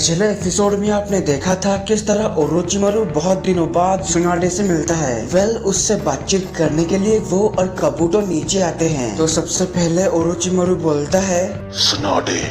पिछले एपिसोड में आपने देखा था किस तरह ओरोचिमारू बहुत दिनों बाद सुनाडे से मिलता है। उससे बातचीत करने के लिए वो और काबूटो नीचे आते हैं। तो सबसे पहले ओरोचिमारू बोलता है, सुनाडे,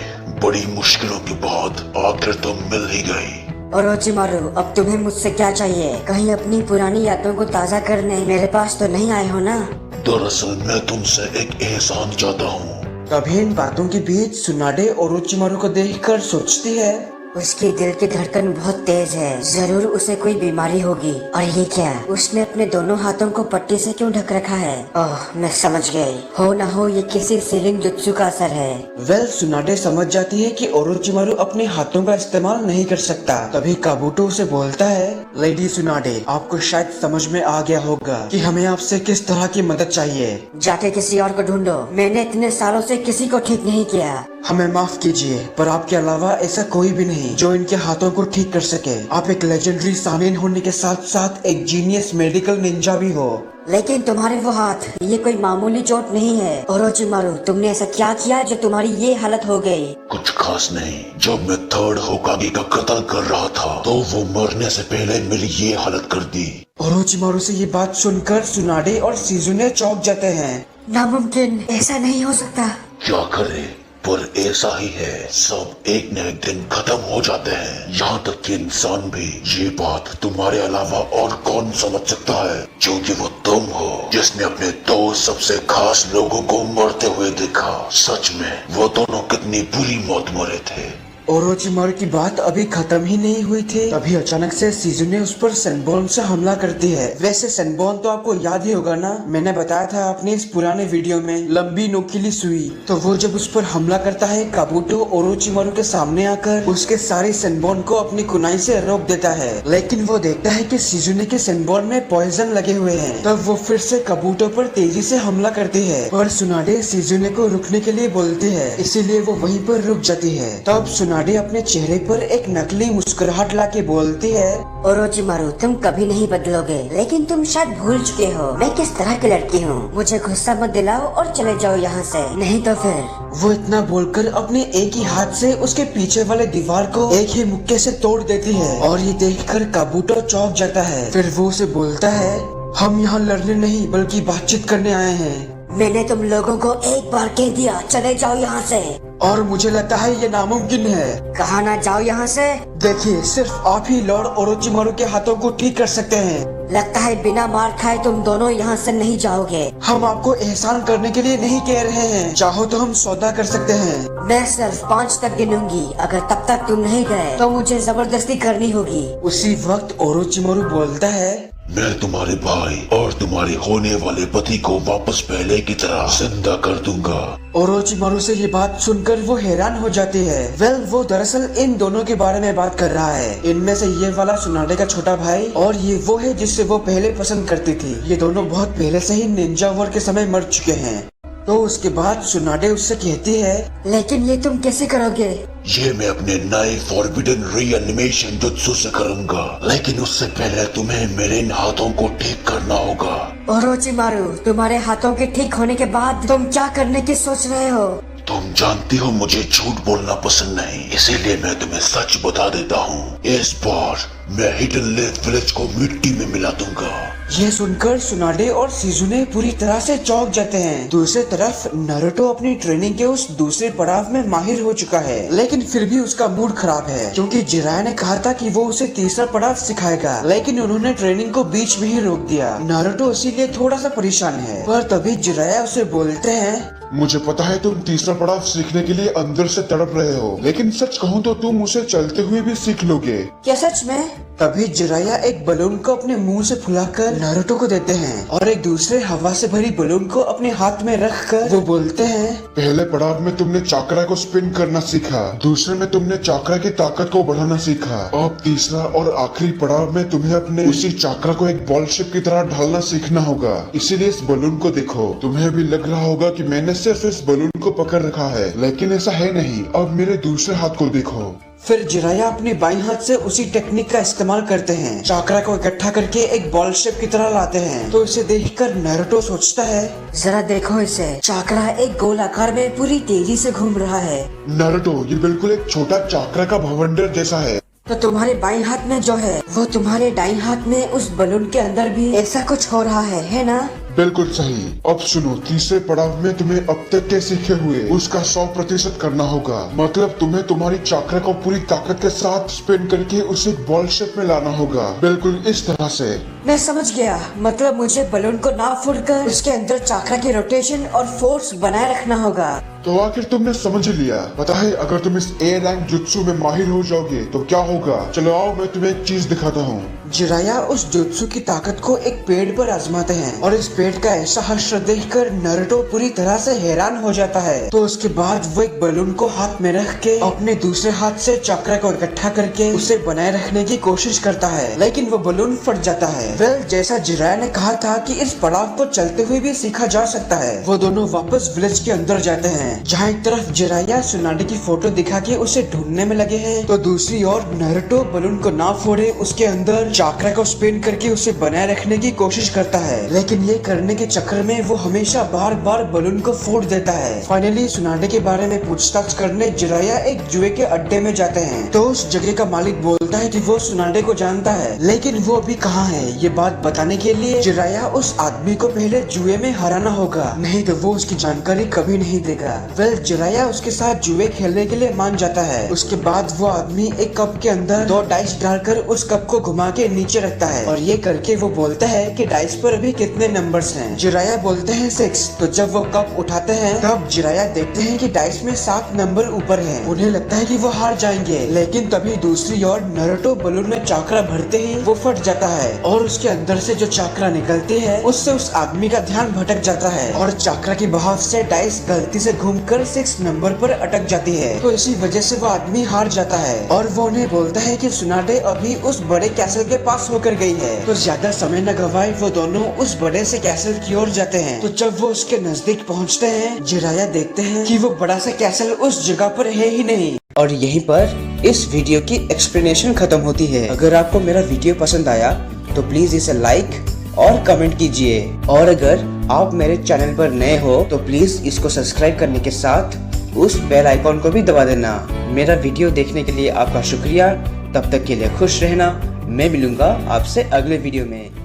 बड़ी मुश्किलों के बाद आखिर तुम मिल ही गई। ओरोचिमारू, अब तुम्हें मुझसे क्या चाहिए? कहीं अपनी पुरानी यादों को ताज़ा करने मेरे पास तो नहीं आए हो ना? दरअसल मैं तुमसे एक एहसान चाहता हूँ। तभी इन बातों के बीच सुनाडे ओरोचिमारू को देखकर सोचती है, उसकी दिल की धड़कन बहुत तेज है, जरूर उसे कोई बीमारी होगी। और ये क्या, उसने अपने दोनों हाथों को पट्टी से क्यों ढक रखा है? ओह, मैं समझ गई, हो ना हो ये किसी सीलिंग जुत्सु का असर है। सुनाडे समझ जाती है कि ओरोचिमारू अपने हाथों का इस्तेमाल नहीं कर सकता। तभी काबूटो उसे बोलता है, लेडी सुनाडे, आपको शायद समझ में आ गया होगा कि हमें आपसे किस तरह की मदद चाहिए। जाके किसी और को ढूंढो, मैंने इतने सालों से किसी को ठीक नहीं किया। हमें माफ कीजिए, पर आपके अलावा ऐसा कोई भी नहीं जो इनके हाथों को ठीक कर सके। आप एक लेजेंडरी सानिन होने के साथ साथ एक जीनियस मेडिकल निंजा भी हो। लेकिन तुम्हारे वो हाथ, ये कोई मामूली चोट नहीं है। ओरोचिमारू, तुमने ऐसा क्या किया जो तुम्हारी ये हालत हो गई? कुछ खास नहीं। जब मैं थर्ड होकागे का कत्ल कर रहा था तो वो मरने से पहले मेरी ये हालत कर दी। ओरोचिमारू से ये बात सुनकर सुनाडे और शिजुने चौंक जाते हैं। नामुमकिन, ऐसा नहीं हो सकता। क्या करे, पर ऐसा ही है। सब एक न एक दिन खत्म हो जाते हैं, यहाँ तक कि इंसान भी। ये बात तुम्हारे अलावा और कौन समझ सकता है, क्योंकि वो तुम हो जिसने अपने दो सबसे खास लोगों को मरते हुए देखा। सच में वो दोनों कितनी बुरी मौत मरे थे। ओरोचिमारू की बात अभी खत्म ही नहीं हुई थी, तभी अचानक से शिजुने उस पर सेनबोन से हमला करती है। वैसे सेनबोन तो आपको याद ही होगा ना, मैंने बताया था अपने इस पुराने वीडियो में, लंबी नोकीली सुई। तो वो जब उस पर हमला करता है, काबूटो ओरोचिमारू के सामने आकर उसके सारे सेनबोन को अपनी कुनाई से रोक देता है। लेकिन वो देखता है कि शिजुने के सेनबोन में पॉइजन लगे हुए हैं। तब वो फिर से काबूटो पर तेजी से हमला करती है, और सुनाडे शिजुने को रुकने के लिए बोलती है, इसीलिए वो वहीं पर रुक जाती है। तब सुनाडे अपने चेहरे पर एक नकली मुस्कुराहट लाके बोलती है, ओरोचिमारू, तुम कभी नहीं बदलोगे, लेकिन तुम शायद भूल चुके हो मैं किस तरह की लड़की हूँ। मुझे गुस्सा मत दिलाओ और चले जाओ यहाँ से, नहीं तो फिर। वो इतना बोलकर अपने एक ही हाथ से उसके पीछे वाले दीवार को एक ही मुक्के से तोड़ देती है, और ये देखकर काबूटो चौंक जाता है। फिर वो उसे बोलता है, हम यहाँ लड़ने नहीं बल्कि बातचीत करने आए हैं। मैंने तुम लोगों को एक बार कह दिया, चले जाओ यहाँ से। और मुझे लगता है ये नामुमकिन है। कहा ना जाओ यहाँ से। देखिए, सिर्फ आप ही लॉर्ड ओरोचिमारू के हाथों को ठीक कर सकते हैं। लगता है बिना मार खाए तुम दोनों यहाँ से नहीं जाओगे। हम आपको एहसान करने के लिए नहीं कह रहे हैं, चाहो तो हम सौदा कर सकते हैं। मैं सिर्फ 5 तक गिनूंगी, अगर तब तक तुम नहीं गए तो मुझे जबरदस्ती करनी होगी। उसी वक्त ओरोचिमारू बोलता है, मैं तुम्हारे भाई और तुम्हारे होने वाले पति को वापस पहले की तरह जिंदा कर दूंगा। ओरोचिमारू से ये बात सुनकर वो हैरान हो जाती है। वो दरअसल इन दोनों के बारे में बात कर रहा है। इनमें से ये वाला सुनाडे का छोटा भाई, और ये वो है जिससे वो पहले पसंद करती थी। ये दोनों बहुत पहले से ही निंजा वॉर के समय मर चुके हैं। तो उसके बाद सुनाडे उससे कहती है, लेकिन ये तुम कैसे करोगे? ये मैं अपने नए फॉरबिडन रीएनिमेशन जुत्सु से करूंगा, लेकिन उससे पहले तुम्हें मेरे इन हाथों को ठीक करना होगा। ओरोचिमारू, तुम्हारे हाथों के ठीक होने के बाद तुम क्या करने की सोच रहे हो? तुम जानती हो मुझे झूठ बोलना पसंद नहीं, इसीलिए मैं तुम्हें सच बता देता हूँ। इस बार मैं हिडन लेक विलेज को मिट्टी में मिला दूंगा। ये सुनकर सुनाडे और शिजुने पूरी तरह से चौंक जाते हैं। दूसरी तरफ नारुतो अपनी ट्रेनिंग के उस दूसरे पड़ाव में माहिर हो चुका है, लेकिन फिर भी उसका मूड खराब है, क्योंकि जिराया ने कहा था कि वो उसे तीसरा पड़ाव सिखाएगा, लेकिन उन्होंने ट्रेनिंग को बीच में ही रोक दिया। नारुतो इसीलिए थोड़ा सा परेशान है। पर तभी जिराया उसे बोलते हैं, मुझे पता है तुम तीसरा पड़ाव सीखने के लिए अंदर से तड़प रहे हो, लेकिन सच कहूँ तो तुम उसे चलते हुए भी सीख लोगे। क्या सच में? तभी जिराया एक बलून को अपने मुंह से फुलाकर नारुतो को देते हैं, और एक दूसरे हवा से भरी बलून को अपने हाथ में रखकर वो बोलते हैं, पहले पड़ाव में तुमने चाकरा को स्पिन करना सीखा, दूसरे में तुमने चाकरा की ताकत को बढ़ाना सीखा। अब तीसरा और आखिरी पड़ाव में तुम्हें अपने उसी चाकरा को एक बॉल शेप की तरह ढालना सीखना होगा। इसीलिए इस बलून को देखो, तुम्हें भी लग रहा होगा कि मैंने सिर्फ इस बलून को पकड़ रखा है, लेकिन ऐसा है नहीं। अब मेरे दूसरे हाथ को देखो। फिर जिराया अपने बाईं हाथ से उसी टेक्निक का इस्तेमाल करते हैं। चाकरा को इकट्ठा करके एक बॉल शेप की तरह लाते हैं। तो इसे देखकर नारुतो सोचता है, जरा देखो इसे, चाकरा एक गोल आकार में पूरी तेजी से घूम रहा है। नारुतो, ये बिल्कुल एक छोटा चाकरा का भवंडर जैसा है। तो तुम्हारे बाईं हाथ में जो है वो तुम्हारे दाईं हाथ में उस बलून के अंदर भी ऐसा कुछ हो रहा है ना? बिल्कुल सही। अब सुनो, तीसरे पड़ाव में तुम्हें अब तक के सीखे हुए उसका 100% करना होगा। मतलब तुम्हें तुम्हारी चाकरा को पूरी ताकत के साथ स्पिन करके उसे बॉल शेप में लाना होगा, बिल्कुल इस तरह से। मैं समझ गया, मतलब मुझे बलून को ना फोड़कर उसके अंदर चाकरा की रोटेशन और फोर्स बनाए रखना होगा। तो आखिर तुमने समझ लिया। पता है, अगर तुम इस ए रैंक जुत्सु में माहिर हो जाओगे तो क्या होगा। चलो आओ, मैं तुम्हें एक चीज दिखाता हूँ। जिराया उस जुत्सु की ताकत को एक पेड़ पर आजमाते हैं और इस पेड़ का ऐसा हश्र देखकर नारुतो पूरी तरह से हैरान हो जाता है। तो उसके बाद वो एक बलून को हाथ में रख के अपने दूसरे हाथ से चाकरा को इकट्ठा करके उसे बनाए रखने की कोशिश करता है, लेकिन वो बलून फट जाता है। वेल, जैसा जिराया ने कहा था कि इस पड़ाव को चलते हुए भी सीखा जा सकता है। वो दोनों वापस विलेज के अंदर जाते हैं, जहाँ एक तरफ जिराया सुनाडे की फोटो दिखा के उसे ढूंढने में लगे हैं, तो दूसरी ओर नारुतो बलून को ना फोड़े उसके अंदर चाकरा को स्पिन करके उसे बनाए रखने की कोशिश करता है। लेकिन ये करने के चक्कर में वो हमेशा बार बार बलून को फोड़ देता है। फाइनली सुनाडे के बारे में पूछताछ करने जिराया एक जुए के अड्डे में जाते हैं। तो उस जगह का मालिक बोलता है कि वो सुनाडे को जानता है, लेकिन वो अभी कहाँ है। ये बात बताने के लिए जिराया उस आदमी को पहले जुए में हराना होगा, नहीं तो वो उसकी जानकारी कभी नहीं देगा। वेल, जिराया उसके साथ जुए खेलने के लिए मान जाता है। उसके बाद वो आदमी एक कप के अंदर 2 डाइस डालकर उस कप को घुमा के नीचे रखता है और ये करके वो बोलता है कि डाइस पर अभी कितने नंबर्स हैं। जिराया बोलते हैं 6। तो जब वो कप उठाते हैं तब जिराया देखते हैं कि डाइस में 7 नंबर ऊपर हैं। उन्हें लगता है कि वो हार जाएंगे, लेकिन तभी दूसरी ओर नारुतो बलून में चाकरा भरते ही वो फट जाता है और उसके अंदर से जो चाकरा निकलती है उससे उस आदमी का ध्यान भटक जाता है और चाकरा की बहाव से डाइस गलती से घूमकर 6 नंबर पर अटक जाती है। तो इसी वजह से वो आदमी हार जाता है और वो उन्हें बोलता है कि सुनाडे अभी उस बड़े कैसल के पास होकर गई है। तो ज्यादा समय न गवाए वो दोनों उस बड़े से कैसल की ओर जाते हैं। तो जब वो उसके नजदीक पहुंचते हैं, जिराया देखते हैं कि वो बड़ा सा कैसल उस जगह पर है ही नहीं। और यहीं पर इस वीडियो की एक्सप्लेनेशन खत्म होती है। अगर आपको मेरा वीडियो पसंद आया तो प्लीज इसे लाइक और कमेंट कीजिए, और अगर आप मेरे चैनल पर नए हो तो प्लीज इसको सब्सक्राइब करने के साथ उस बेल आइकॉन को भी दबा देना। मेरा वीडियो देखने के लिए आपका शुक्रिया। तब तक के लिए खुश रहना। मैं मिलूंगा आपसे अगले वीडियो में।